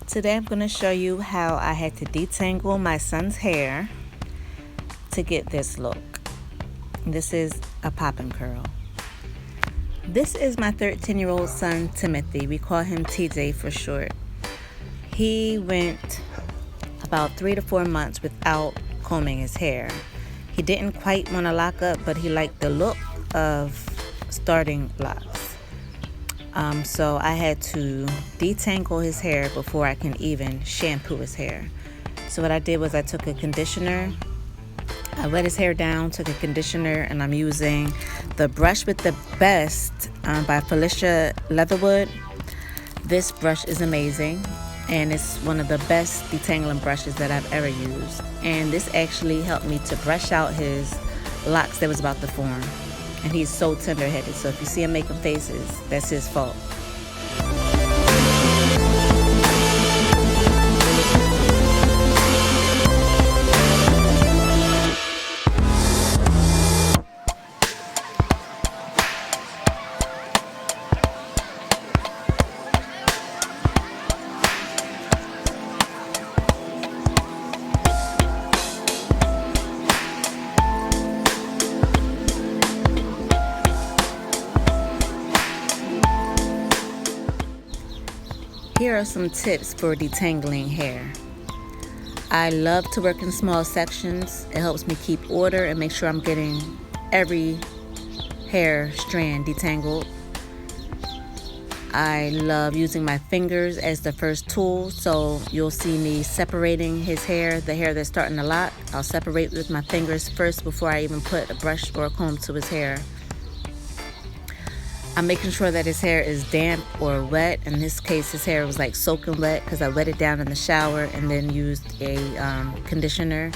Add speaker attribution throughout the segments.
Speaker 1: Today I'm going to show you how I had to detangle my son's hair to get this look. This is a pop and curl. This is my 13-year-old son, Timothy. We call him TJ for short. He went about 3 to 4 months without combing his hair. He didn't quite want to lock up, but he liked the look of starting locks. So I had to detangle his hair before I can even shampoo his hair. So what I did was I took a conditioner, I wet his hair down, took a conditioner, and I'm using the Brush with the Best by Felicia Leatherwood. This brush is amazing, and it's one of the best detangling brushes that I've ever used. And this actually helped me to brush out his locks that was about to form. And he's so tender-headed, so if you see him making faces, that's his fault. Here are some tips for detangling hair. I love to work in small sections. It helps me keep order and make sure I'm getting every hair strand detangled. I love using my fingers as the first tool, so you'll see me separating his hair, the hair that's starting to lock. I'll separate with my fingers first before I even put a brush or a comb to his hair. I'm making sure that his hair is damp or wet. In this case, his hair was like soaking wet because I wet it down in the shower and then used a conditioner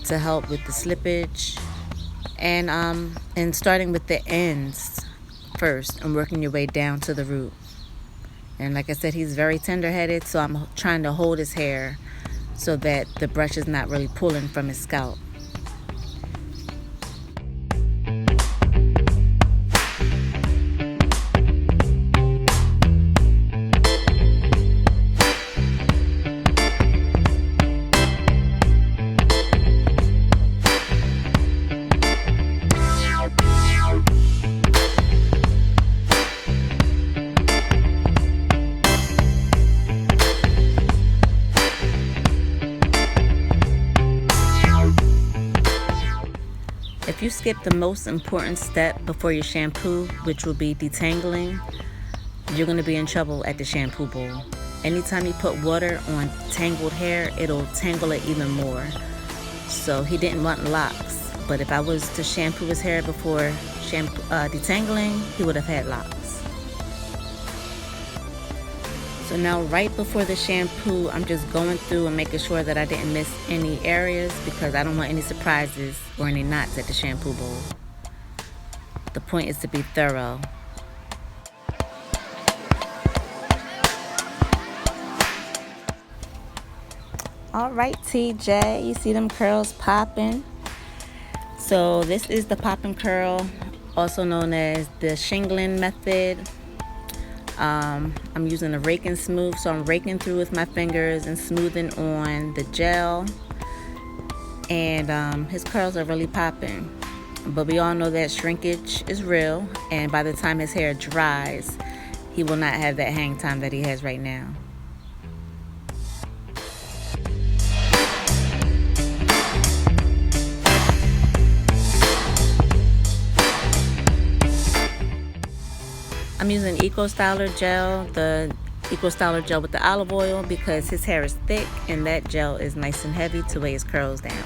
Speaker 1: to help with the slippage. And starting with the ends first and working your way down to the root. And like I said, he's very tender-headed, so I'm trying to hold his hair so that the brush is not really pulling from his scalp. If you skip the most important step before your shampoo, which will be detangling, you're going to be in trouble at the shampoo bowl. Anytime you put water on tangled hair, it'll tangle it even more. So he didn't want locks, but if I was to shampoo his hair before detangling, he would have had locks. So now right before the shampoo, I'm just going through and making sure that I didn't miss any areas because I don't want any surprises or any knots at the shampoo bowl. The point is to be thorough. All right, TJ, you see them curls popping? So this is the pop and curl, also known as the shingling method. I'm using a rake and smooth, so I'm raking through with my fingers and smoothing on the gel. And his curls are really popping. But we all know that shrinkage is real, and by the time his hair dries, he will not have that hang time that he has right now. I'm using Eco Styler gel, the Eco Styler gel with the olive oil, because his hair is thick and that gel is nice and heavy to weigh his curls down.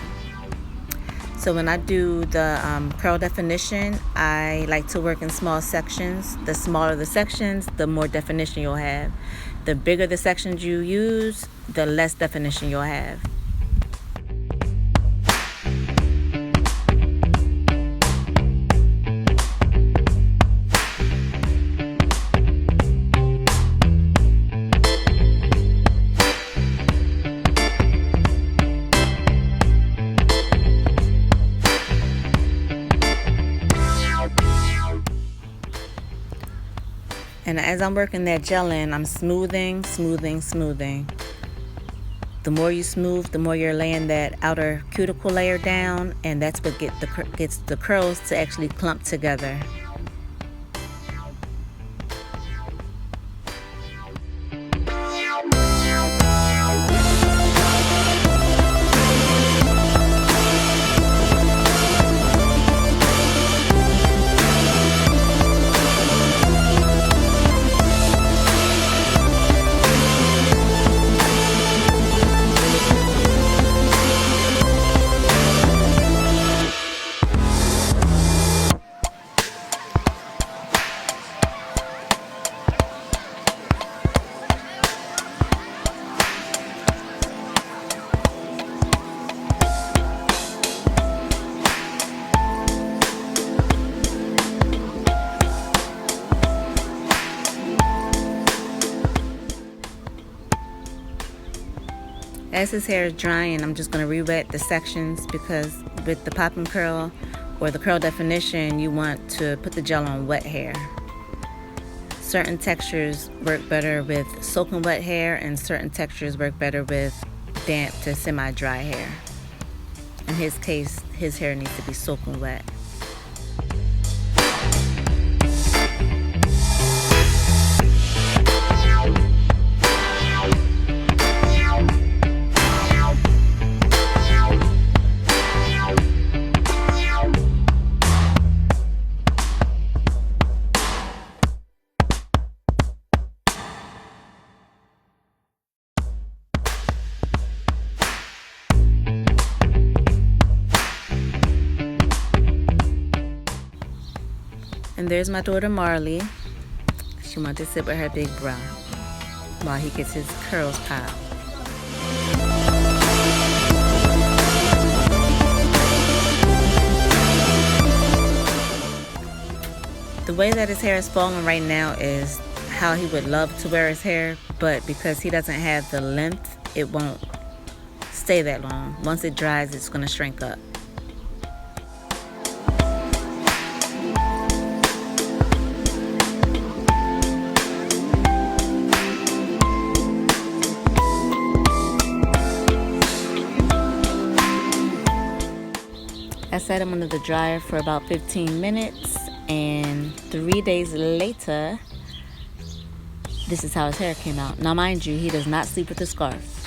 Speaker 1: So when I do the curl definition, I like to work in small sections. The smaller the sections, the more definition you'll have. The bigger the sections you use, the less definition you'll have. And as I'm working that gel in, I'm smoothing. The more you smooth, the more you're laying that outer cuticle layer down, and that's what gets the curls to actually clump together. As his hair is drying, I'm just going to re-wet the sections, because with the pop and curl or the curl definition, you want to put the gel on wet hair. Certain textures work better with soaking wet hair, and certain textures work better with damp to semi-dry hair. In his case, his hair needs to be soaking wet. And there's my daughter Marley. She wants to sit with her big bro while he gets his curls popped. The way that his hair is falling right now is how he would love to wear his hair, but because he doesn't have the length, it won't stay that long. Once it dries, it's going to shrink up. I set him under the dryer for about 15 minutes, and 3 days later, this is how his hair came out. Now mind you, he does not sleep with a scarf.